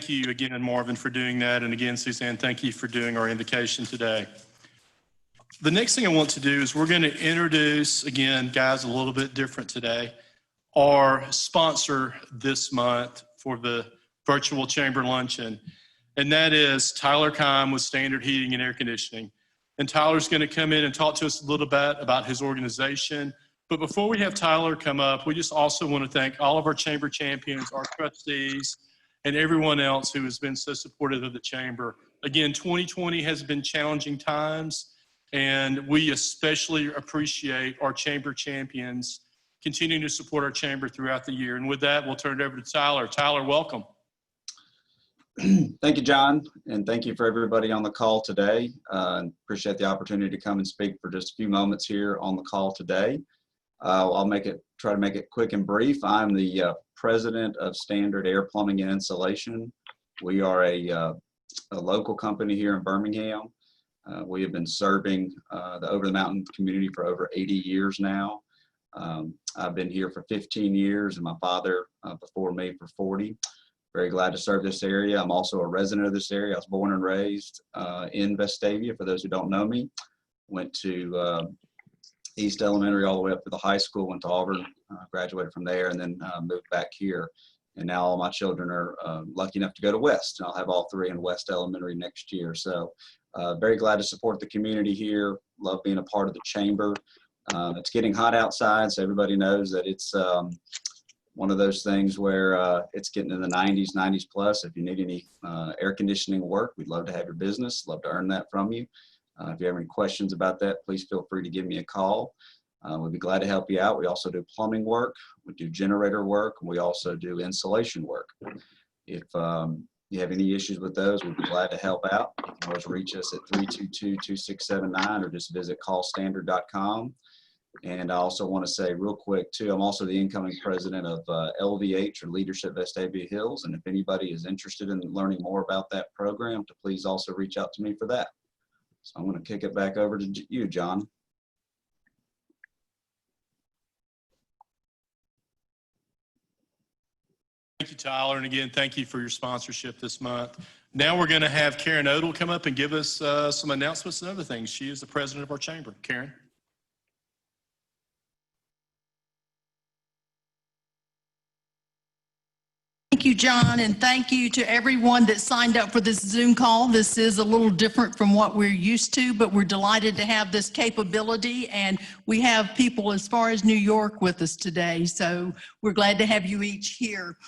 thank you again, Marvin, for doing that. And again, Suzanne, thank you for doing our invocation today. The next thing I want to do is we're going to introduce, again, guys, a little bit different today, our sponsor this month for the virtual chamber luncheon. And that is Tyler Keim with Standard Heating and Air Conditioning. And Tyler's going to come in and talk to us a little bit about his organization. But before we have Tyler come up, we just also want to thank all of our chamber champions, our trustees, and everyone else who has been so supportive of the chamber. Again, 2020 has been challenging times, and we especially appreciate our chamber champions continuing to support our chamber throughout the year. And with that, we'll turn it over to Tyler. Tyler, welcome. Thank you, John, and thank you for everybody on the call today. Appreciate the opportunity to come and speak for just a few moments here on the call today. I'll try to make it quick and brief. I'm the president of Standard Air Plumbing and Insulation. We are a local company here in Birmingham. We have been serving the Over the Mountain community for over 80 years now. I've been here for 15 years, and my father before me for 40. Very glad to serve this area. I'm also a resident of this area. I was born and raised in Vestavia, for those who don't know me. Went to East Elementary all the way up to the high school, went to Auburn, graduated from there, and then moved back here. And now all my children are lucky enough to go to West, and I'll have all three in West Elementary next year. So very glad to support the community here. Love being a part of the chamber. It's getting hot outside, so everybody knows that it's one of those things where it's getting in the 90s plus. If you need any air conditioning work, we'd love to have your business, love to earn that from you. If you have any questions about that, please feel free to give me a call. We'd be glad to help you out. We also do plumbing work, we do generator work, and we also do insulation work. If you have any issues with those, we'd be glad to help out. You can always reach us at 322-2679 or just visit callstandard.com. And I also want to say real quick too, I'm also the incoming president of LVH, or Leadership Vestavia Hills. And if anybody is interested in learning more about that program, to please also reach out to me for that. So I'm going to kick it back over to you, John. Thank you, Tyler. And again, thank you for your sponsorship this month. Now we're going to have Karen Odell come up and give us some announcements and other things. She is the president of our chamber. Karen. Thank you, John, and thank you to everyone that signed up for this Zoom call. This is a little different from what we're used to, but we're delighted to have this capability, and we have people as far as New York with us today, so we're glad to have you each here.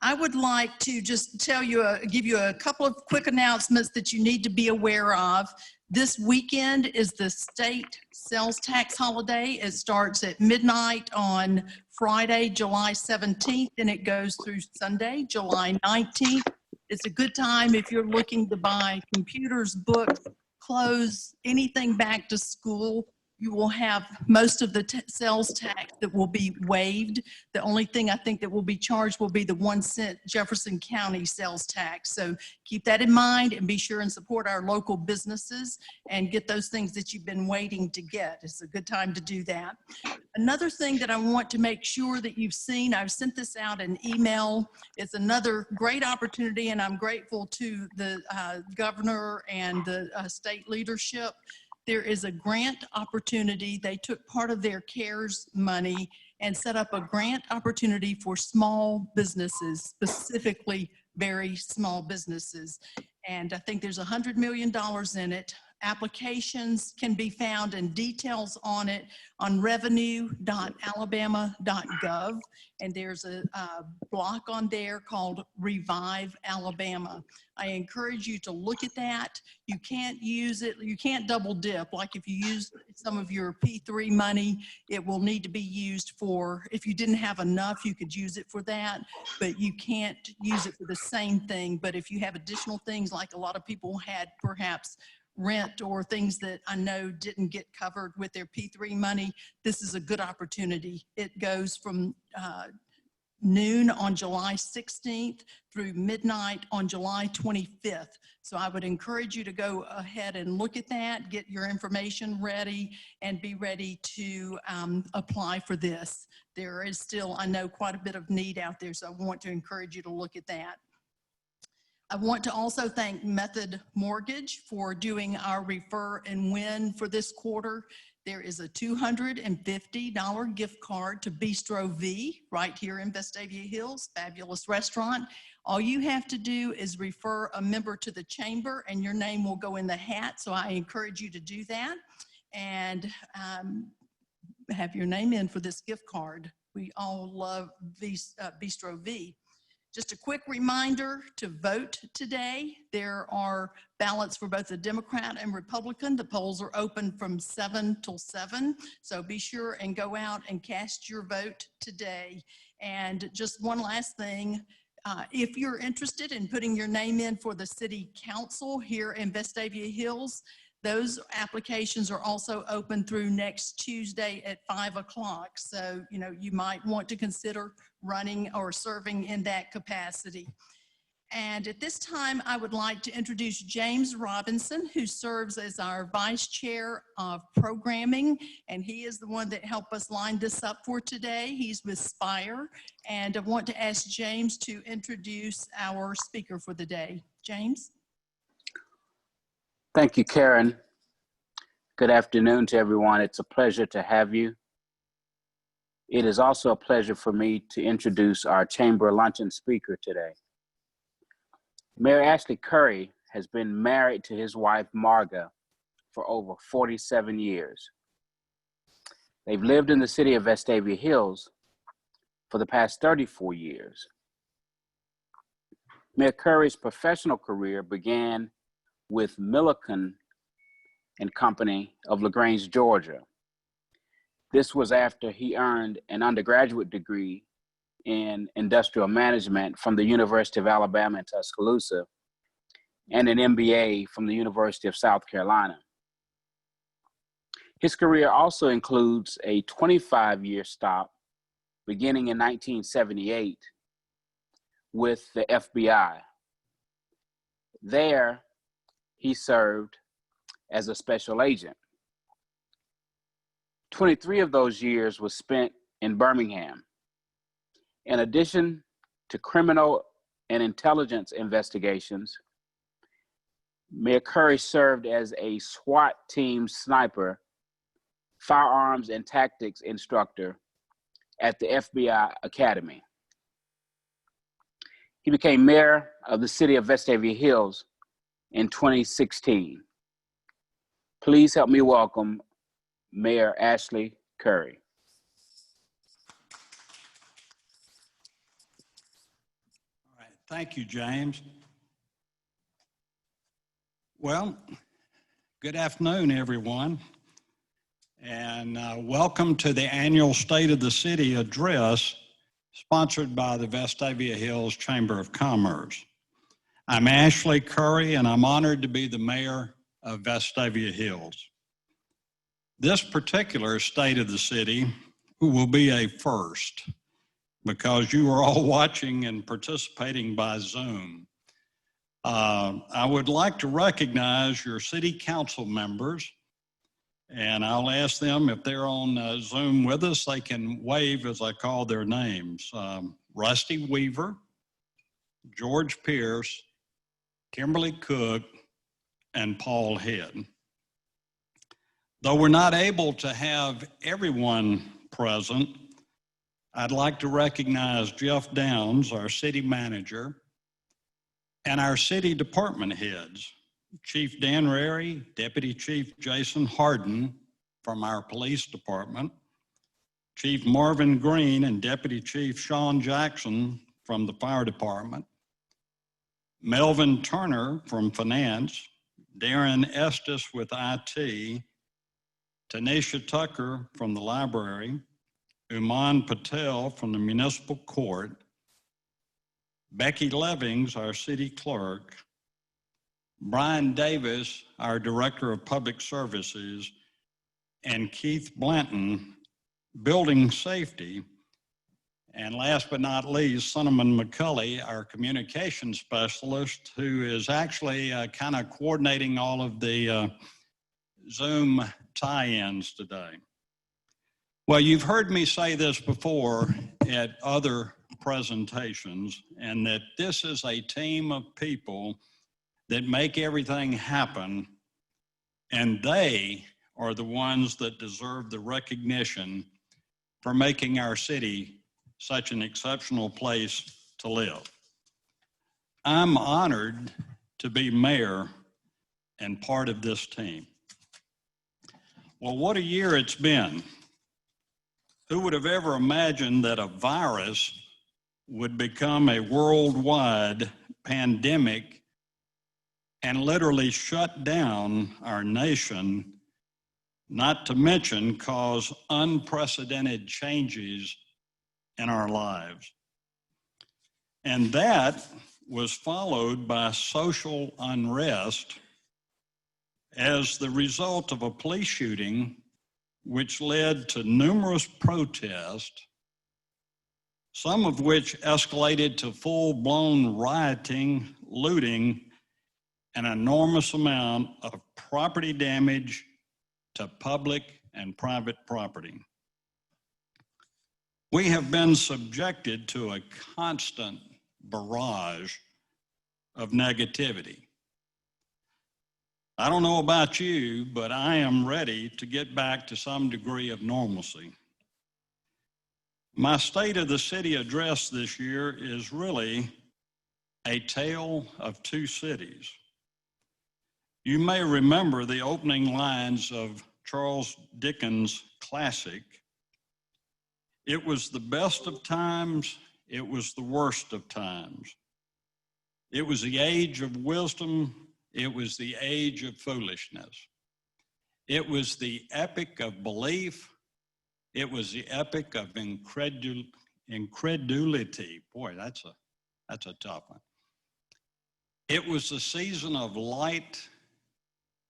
I would like to just give you a couple of quick announcements that you need to be aware of. This weekend is the state sales tax holiday. It starts at midnight on Friday, July 17th, and it goes through Sunday, July 19th. It's a good time if you're looking to buy computers, books, clothes, anything back to school. You will have most of the sales tax that will be waived. The only thing I think that will be charged will be the 1 cent Jefferson County sales tax. So keep that in mind and be sure and support our local businesses and get those things that you've been waiting to get. It's a good time to do that. Another thing that I want to make sure that you've seen, I've sent this out in email. It's another great opportunity, and I'm grateful to the governor and the state leadership. There is a grant opportunity. They took part of their CARES money and set up a grant opportunity for small businesses, specifically very small businesses. And I think there's $100 million in it. Applications can be found and details on it on revenue.alabama.gov. And there's a block on there called Revive Alabama. I encourage you to look at that. You can't use it, you can't double dip. Like if you use some of your P3 money, it will need to be used for, if you didn't have enough, you could use it for that, but you can't use it for the same thing. But if you have additional things, like a lot of people had perhaps rent or things that I know didn't get covered with their P3 money, this is a good opportunity. It goes from noon on July 16th through midnight on July 25th. So I would encourage you to go ahead and look at that, get your information ready, and be ready to apply for this. There is still, I know, quite a bit of need out there, so I want to encourage you to look at that. I want to also thank Method Mortgage for doing our refer and win for this quarter. There is a $250 gift card to Bistro V right here in Vestavia Hills, fabulous restaurant. All you have to do is refer a member to the chamber and your name will go in the hat. So I encourage you to do that and have your name in for this gift card. We all love Bistro V. Just a quick reminder to vote today. There are ballots for both the Democrat and Republican. The polls are open from 7 till 7. So be sure and go out and cast your vote today. And just one last thing, if you're interested in putting your name in for the city council here in Vestavia Hills, those applications are also open through next Tuesday at 5 o'clock. So, you might want to consider running or serving in that capacity. And at this time, I would like to introduce James Robinson, who serves as our Vice Chair of Programming, and he is the one that helped us line this up for today. He's with Spire, and I want to ask James to introduce our speaker for the day. James? Thank you, Karen. Good afternoon to everyone. It's a pleasure to have you. It is also a pleasure for me to introduce our Chamber Luncheon speaker today. Mayor Ashley Curry has been married to his wife, Marga, for over 47 years. They've lived in the city of Vestavia Hills for the past 34 years. Mayor Curry's professional career began with Milliken and Company of LaGrange, Georgia. This was after he earned an undergraduate degree in industrial management from the University of Alabama in Tuscaloosa and an MBA from the University of South Carolina. His career also includes a 25-year stop beginning in 1978 with the FBI. There, he served as a special agent. 23 of those years was spent in Birmingham. In addition to criminal and intelligence investigations, Mayor Curry served as a SWAT team sniper, firearms and tactics instructor at the FBI Academy. He became mayor of the city of Vestavia Hills in 2016. Please help me welcome Mayor Ashley Curry. All right, thank you, James. Well, good afternoon, everyone, and welcome to the annual State of the City address sponsored by the Vestavia Hills Chamber of Commerce. I'm Ashley Curry, and I'm honored to be the mayor of Vestavia Hills. This particular State of the City will be a first because you are all watching and participating by Zoom. I would like to recognize your city council members, and I'll ask them if they're on Zoom with us, they can wave as I call their names. Rusty Weaver, George Pierce, Kimberly Cook, and Paul Head. Though we're not able to have everyone present, I'd like to recognize Jeff Downs, our city manager, and our city department heads, Chief Dan Rary, Deputy Chief Jason Harden from our police department, Chief Marvin Green and Deputy Chief Sean Jackson from the fire department, Melvin Turner from finance, Darren Estes with IT, Tanisha Tucker from the library, Uman Patel from the municipal court, Becky Levings, our city clerk, Brian Davis, our director of public services, and Keith Blanton, building safety. And last but not least, Cinnamon McCulley, our communication specialist, who is actually kind of coordinating all of the Zoom tie-ins today. Well, you've heard me say this before at other presentations, and that this is a team of people that make everything happen, and they are the ones that deserve the recognition for making our city such an exceptional place to live. I'm honored to be mayor and part of this team. Well, what a year it's been. Who would have ever imagined that a virus would become a worldwide pandemic and literally shut down our nation, not to mention cause unprecedented changes in our lives? And that was followed by social unrest as the result of a police shooting, which led to numerous protests, some of which escalated to full-blown rioting, looting, an enormous amount of property damage to public and private property. We have been subjected to a constant barrage of negativity. I don't know about you, but I am ready to get back to some degree of normalcy. My State of the City address this year is really a tale of two cities. You may remember the opening lines of Charles Dickens' classic, "It was the best of times, it was the worst of times. It was the age of wisdom, it was the age of foolishness. It was the epic of belief, it was the epic of incredulity." Boy, that's a tough one. It was the season of light,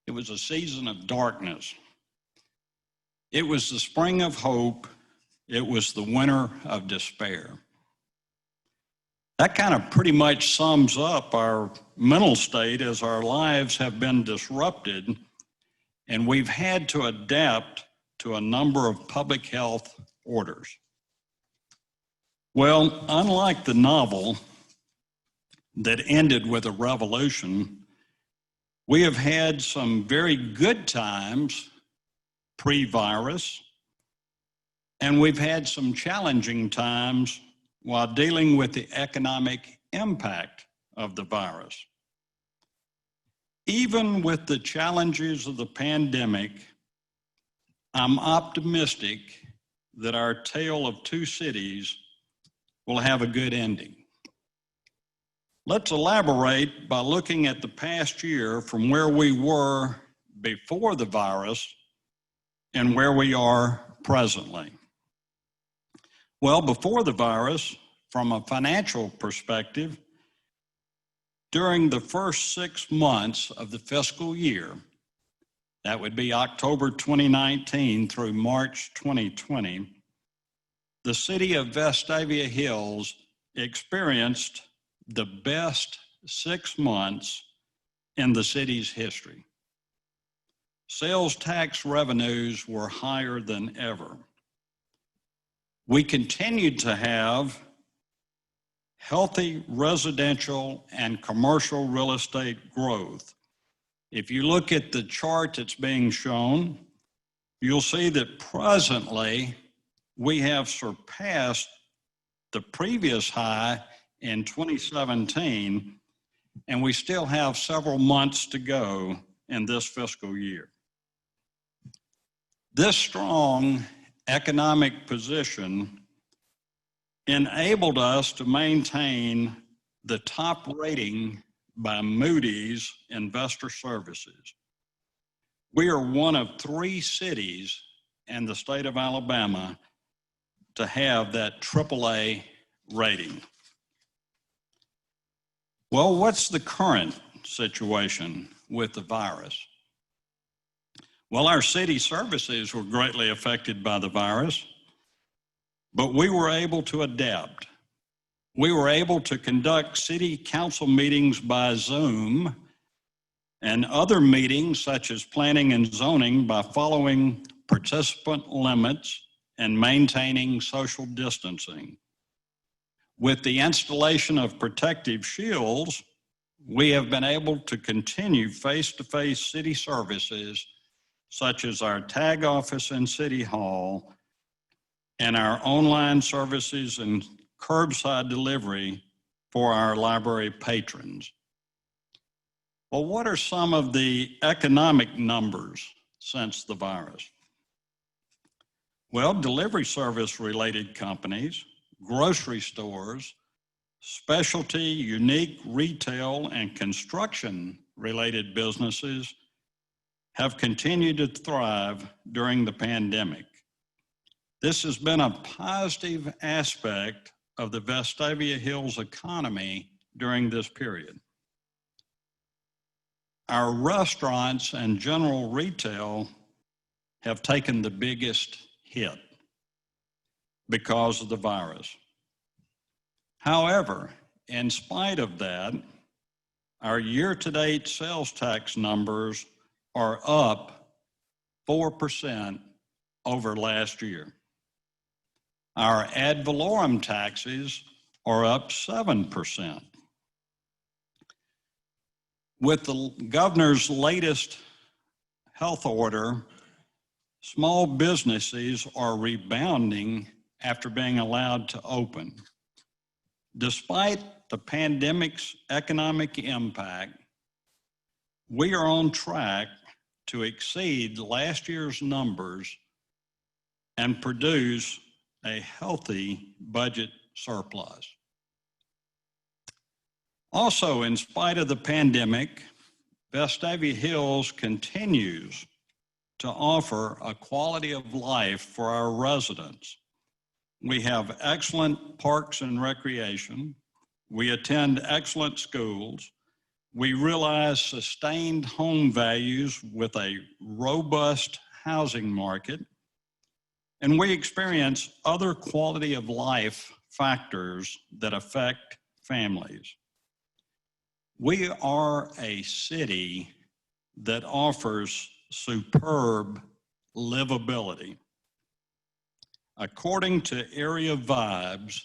it was a season of darkness. It was the spring of hope, it was the winter of despair. That kind of pretty much sums up our mental state as our lives have been disrupted and we've had to adapt to a number of public health orders. Well, unlike the novel that ended with a revolution, we have had some very good times pre-virus, and we've had some challenging times while dealing with the economic impact of the virus. Even with the challenges of the pandemic, I'm optimistic that our tale of two cities will have a good ending. Let's elaborate by looking at the past year from where we were before the virus and where we are presently. Well, before the virus, from a financial perspective, during the first 6 months of the fiscal year, that would be October 2019 through March 2020, the city of Vestavia Hills experienced the best 6 months in the city's history. Sales tax revenues were higher than ever. We continued to have healthy residential and commercial real estate growth. If you look at the chart that's being shown, you'll see that presently we have surpassed the previous high in 2017, and we still have several months to go in this fiscal year. This strong economic position enabled us to maintain the top rating by Moody's Investor Services. We are one of 3 cities in the state of Alabama to have that AAA rating. Well, what's the current situation with the virus? Well, our city services were greatly affected by the virus, but we were able to adapt. We were able to conduct city council meetings by Zoom and other meetings such as planning and zoning by following participant limits and maintaining social distancing. With the installation of protective shields, we have been able to continue face-to-face city services such as our tag office in City Hall and our online services and curbside delivery for our library patrons. Well, what are some of the economic numbers since the virus? Well, delivery service related companies, grocery stores, specialty, unique retail, and construction related businesses have continued to thrive during the pandemic. This has been a positive aspect of the Vestavia Hills economy during this period. Our restaurants and general retail have taken the biggest hit because of the virus. However, in spite of that, our year-to-date sales tax numbers are up 4% over last year. Our ad valorem taxes are up 7%. With the governor's latest health order, small businesses are rebounding after being allowed to open. Despite the pandemic's economic impact, we are on track to exceed last year's numbers and produce a healthy budget surplus. Also, in spite of the pandemic, Vestavia Hills continues to offer a quality of life for our residents. We have excellent parks and recreation. We attend excellent schools. We realize sustained home values with a robust housing market. And we experience other quality of life factors that affect families. We are a city that offers superb livability. According to Area Vibes,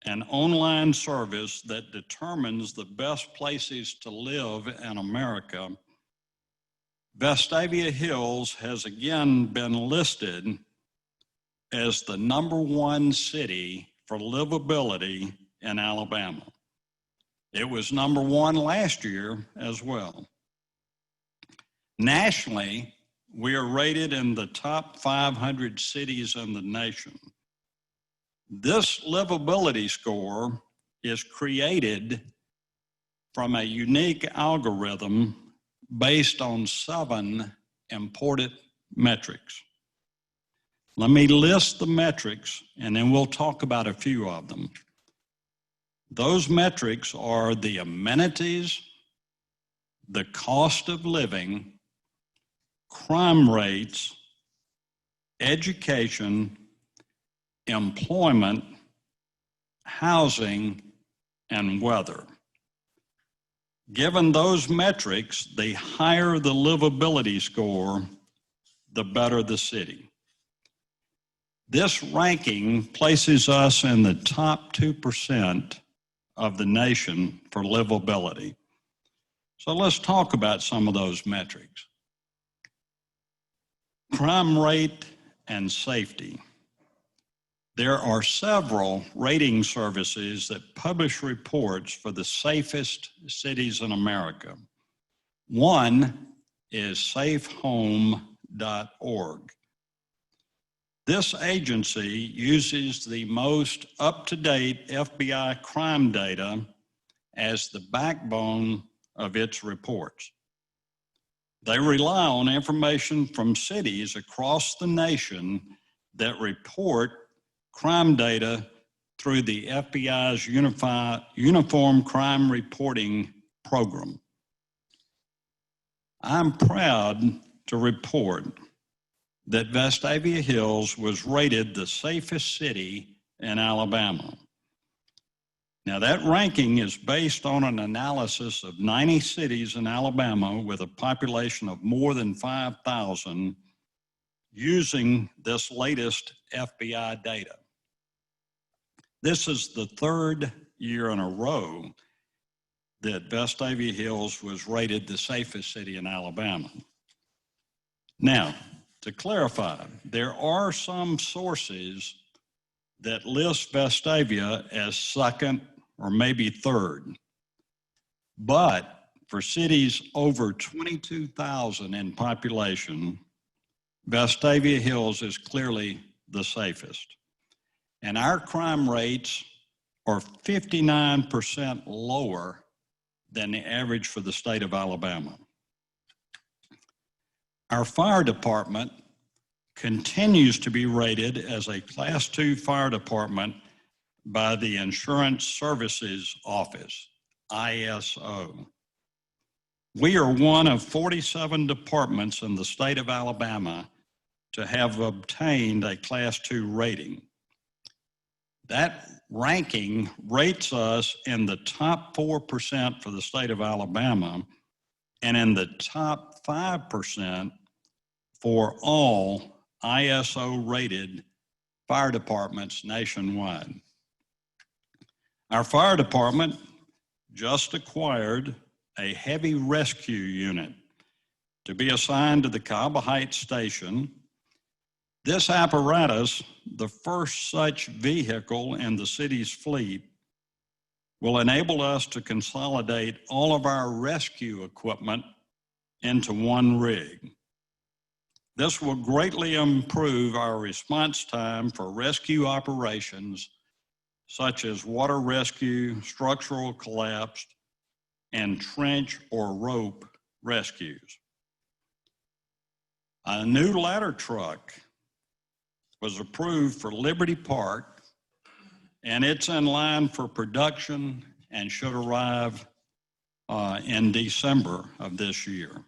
an online service that determines the best places to live in America, Vestavia Hills has again been listed as the #1 city for livability in Alabama. It was #1 last year as well. Nationally, we are rated in the top 500 cities in the nation. This livability score is created from a unique algorithm based on 7 important metrics. Let me list the metrics and then we'll talk about a few of them. Those metrics are the amenities, the cost of living, crime rates, education, employment, housing, and weather. Given those metrics, the higher the livability score, the better the city. This ranking places us in the top 2% of the nation for livability. So let's talk about some of those metrics. Crime rate and safety. There are several rating services that publish reports for the safest cities in America. One is safehome.org. This agency uses the most up-to-date FBI crime data as the backbone of its reports. They rely on information from cities across the nation that report crime data through the FBI's Uniform Crime Reporting Program. I'm proud to report that Vestavia Hills was rated the safest city in Alabama. Now that ranking is based on an analysis of 90 cities in Alabama with a population of more than 5,000 using this latest FBI data. This is the third year in a row that Vestavia Hills was rated the safest city in Alabama. Now, to clarify, there are some sources that list Vestavia as second or maybe third. But for cities over 22,000 in population, Vestavia Hills is clearly the safest. And our crime rates are 59% lower than the average for the state of Alabama. Our fire department continues to be rated as a Class 2 fire department by the Insurance Services Office, ISO. We are one of 47 departments in the state of Alabama to have obtained a Class 2 rating. That ranking rates us in the top 4% for the state of Alabama and in the top 5% for all ISO-rated fire departments nationwide. Our fire department just acquired a heavy rescue unit to be assigned to the Cahaba Heights Station. This apparatus, the first such vehicle in the city's fleet, will enable us to consolidate all of our rescue equipment into one rig. This will greatly improve our response time for rescue operations such as water rescue, structural collapse, and trench or rope rescues. A new ladder truck was approved for Liberty Park, and it's in line for production and should arrive in December of this year.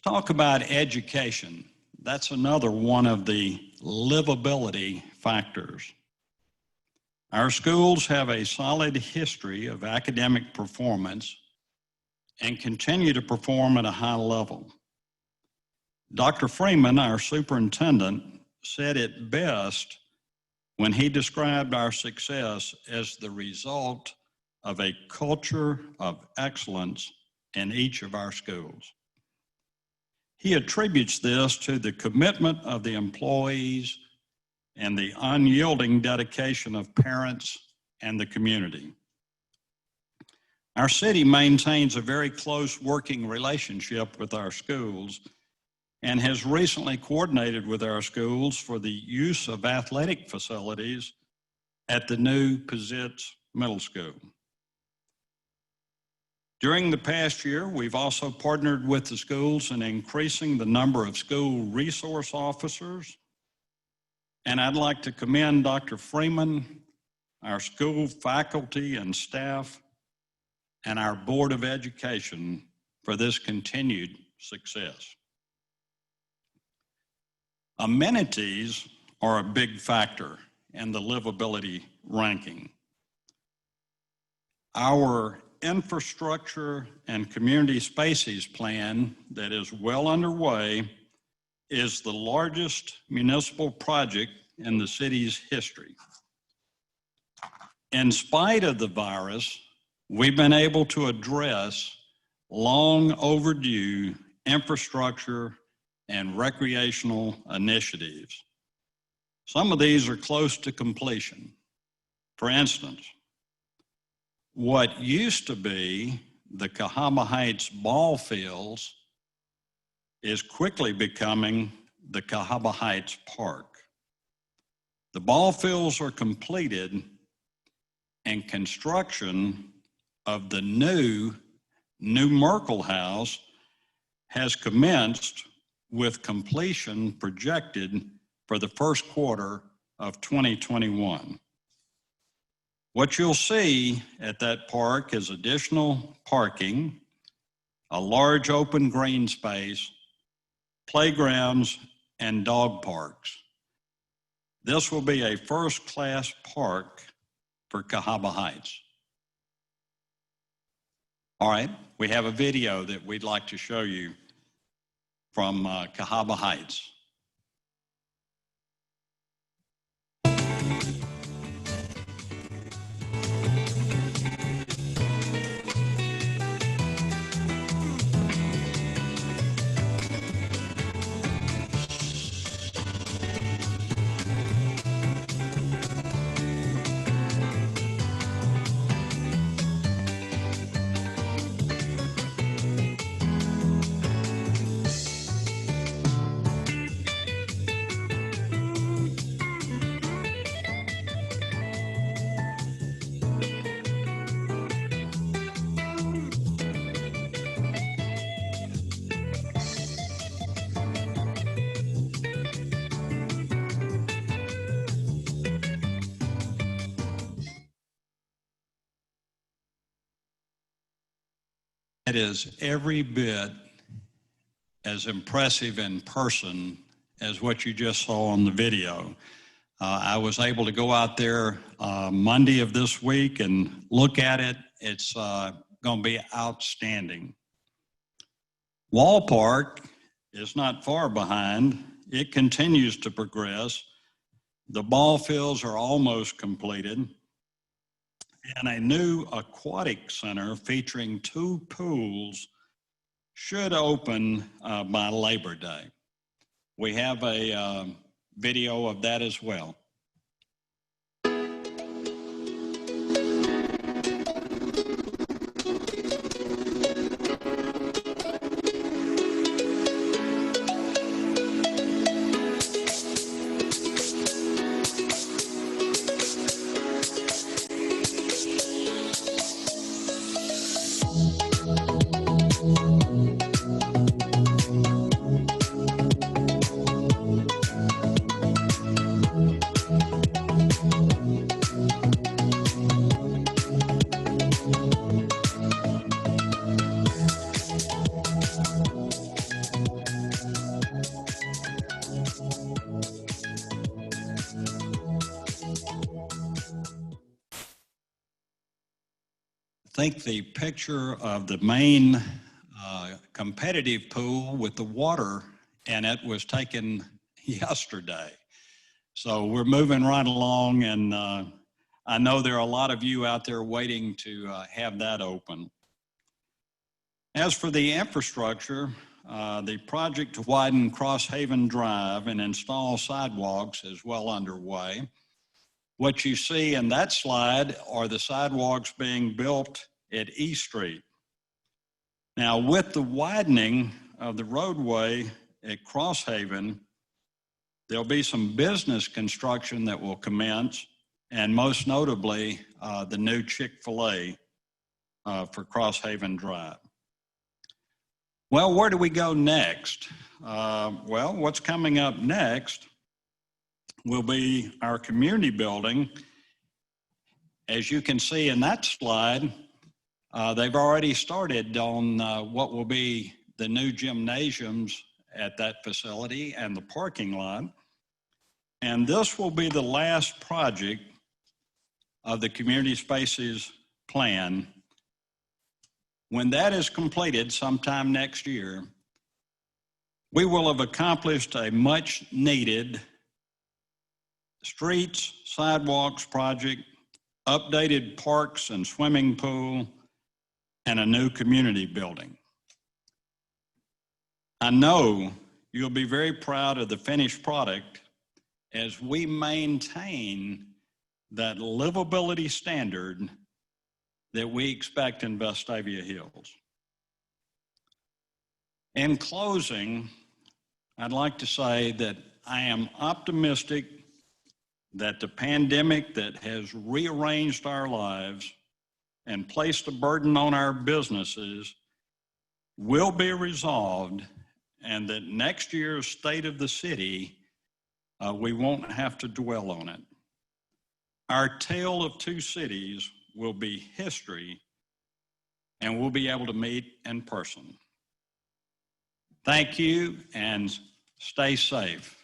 Talk about education. That's another one of the livability factors. Our schools have a solid history of academic performance and continue to perform at a high level. Dr. Freeman, our superintendent, said it best when he described our success as the result of a culture of excellence in each of our schools. He attributes this to the commitment of the employees and the unyielding dedication of parents and the community. Our city maintains a very close working relationship with our schools and has recently coordinated with our schools for the use of athletic facilities at the new Pizitz Middle School. During the past year, we've also partnered with the schools in increasing the number of school resource officers. And I'd like to commend Dr. Freeman, our school faculty and staff, and our Board of Education for this continued success. Amenities are a big factor in the livability ranking. Our infrastructure and community spaces plan that is well underway is the largest municipal project in the city's history. In spite of the virus, we've been able to address long overdue infrastructure and recreational initiatives. Some of these are close to completion. For instance, what used to be the Cahaba Heights ball fields is quickly becoming the Cahaba Heights Park. The ball fields are completed and construction of the new Merkel House has commenced with completion projected for the first quarter of 2021. What you'll see at that park is additional parking, a large open green space, playgrounds, and dog parks. This will be a first-class park for Cahaba Heights. All right, we have a video that we'd like to show you from Cahaba Heights. It is every bit as impressive in person as what you just saw on the video. I was able to go out there Monday of this week and look at it. It's going to be outstanding. Wall Park is not far behind. It continues to progress. The ball fields are almost completed. And a new aquatic center featuring 2 pools should open by Labor Day. We have a video of that as well. I think the picture of the main competitive pool with the water in it was taken yesterday. So we're moving right along, and I know there are a lot of you out there waiting to have that open. As for the infrastructure, the project to widen Crosshaven Drive and install sidewalks is well underway. What you see in that slide are the sidewalks being built at E Street. Now, with the widening of the roadway at Crosshaven, there'll be some business construction that will commence, and most notably, the new Chick-fil-A for Crosshaven Drive. Well, where do we go next? Well, what's coming up next will be our community building. As you can see in that slide, they've already started on what will be the new gymnasiums at that facility and the parking lot. And this will be the last project of the community spaces plan. When that is completed sometime next year, we will have accomplished a much needed streets, sidewalks project, updated parks and swimming pool, and a new community building. I know you'll be very proud of the finished product as we maintain that livability standard that we expect in Vestavia Hills. In closing, I'd like to say that I am optimistic that the pandemic that has rearranged our lives and placed a burden on our businesses will be resolved, and that next year's State of the City, we won't have to dwell on it. Our tale of 2 cities will be history, and we'll be able to meet in person. Thank you, and stay safe.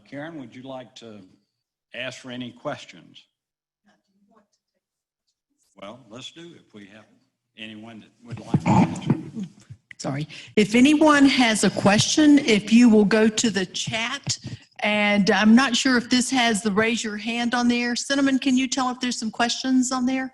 Karen, would you like to ask for any questions? Well, let's do it if we have anyone that would like to ask. Sorry. If anyone has a question, if you will go to the chat, and I'm not sure if this has the raise your hand on there. Cinnamon, can you tell if there's some questions on there?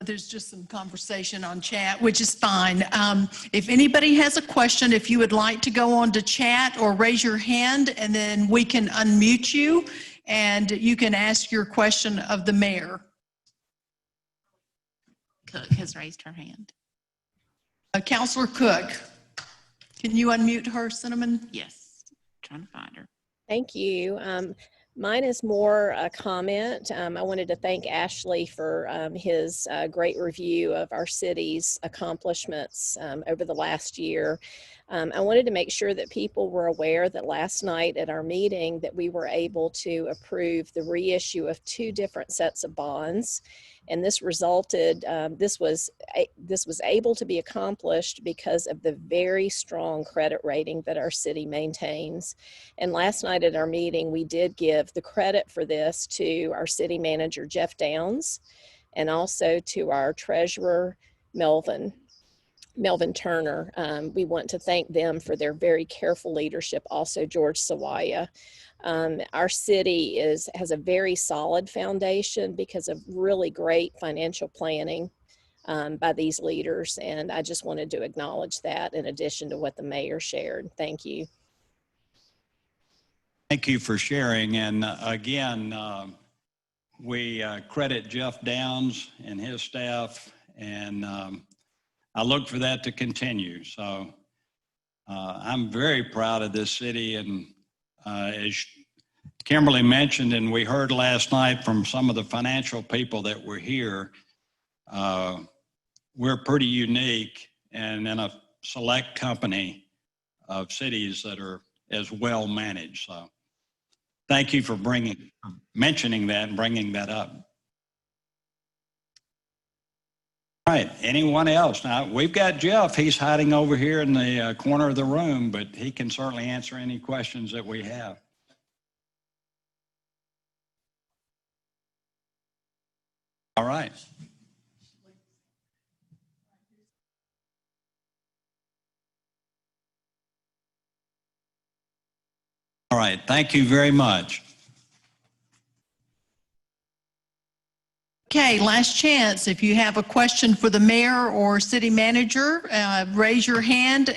There's just some conversation on chat, which is fine. If anybody has a question, if you would like to go on to chat or raise your hand, and then we can unmute you and you can ask your question of the mayor. Cook has raised her hand. Councilor Cook, can you unmute her, Cinnamon? Yes, trying to find her. Thank you. Mine is more a comment. I wanted to thank Ashley for his great review of our city's accomplishments over the last year. I wanted to make sure that people were aware that last night at our meeting that we were able to approve the reissue of 2 different sets of bonds. And this resulted, this was able to be accomplished because of the very strong credit rating that our city maintains. And last night at our meeting, we did give the credit for this to our city manager, Jeff Downs, and also to our treasurer, Melvin Turner. We want to thank them for their very careful leadership. Also, George Sawaya. Our city has a very solid foundation because of really great financial planning by these leaders. And I just wanted to acknowledge that in addition to what the mayor shared. Thank you. Thank you for sharing. And again, we credit Jeff Downs and his staff, and I look for that to continue. So I'm very proud of this city. And as Kimberly mentioned, and we heard last night from some of the financial people that were here, we're pretty unique and in a select company of cities that are as well managed. So thank you for mentioning that and bringing that up. All right, anyone else? Now, we've got Jeff. He's hiding over here in the corner of the room, but he can certainly answer any questions that we have. All right. All right, thank you very much. Okay, last chance. If you have a question for the mayor or city manager, raise your hand.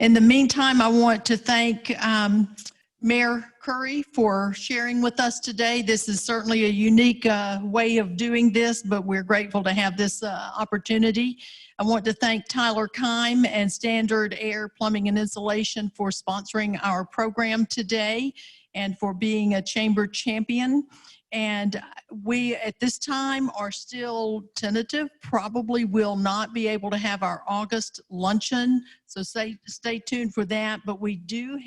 In the meantime, I want to thank Mayor Curry for sharing with us today. This is certainly a unique way of doing this, but we're grateful to have this opportunity. I want to thank Tyler Keim and Standard Air Plumbing and Insulation for sponsoring our program today and for being a chamber champion. And we, at this time, are still tentative, probably will not be able to have our August luncheon. So stay tuned for that. But we do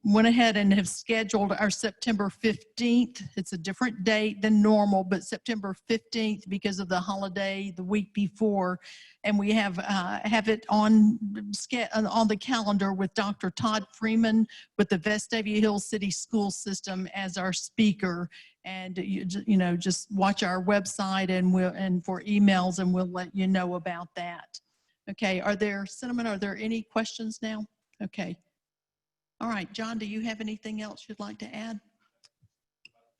went ahead and have scheduled our September 15th. It's a different date than normal, but September 15th because of the holiday the week before. And we have it on the calendar with Dr. Todd Freeman with the Vestavia Hills City School System as our speaker. And you know, just watch our website and for emails, and we'll let you know about that. Okay, Cinnamon, are there any questions now? Okay. All right, John, do you have anything else you'd like to add?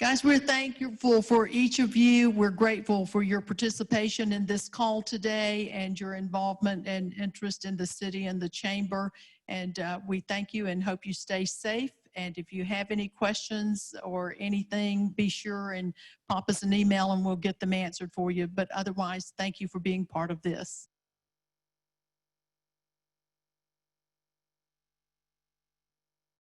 Guys, we're thankful for each of you. We're grateful for your participation in this call today and your involvement and interest in the city and the chamber. And we thank you and hope you stay safe. And if you have any questions or anything, be sure and pop us an email and we'll get them answered for you. But otherwise, thank you for being part of this.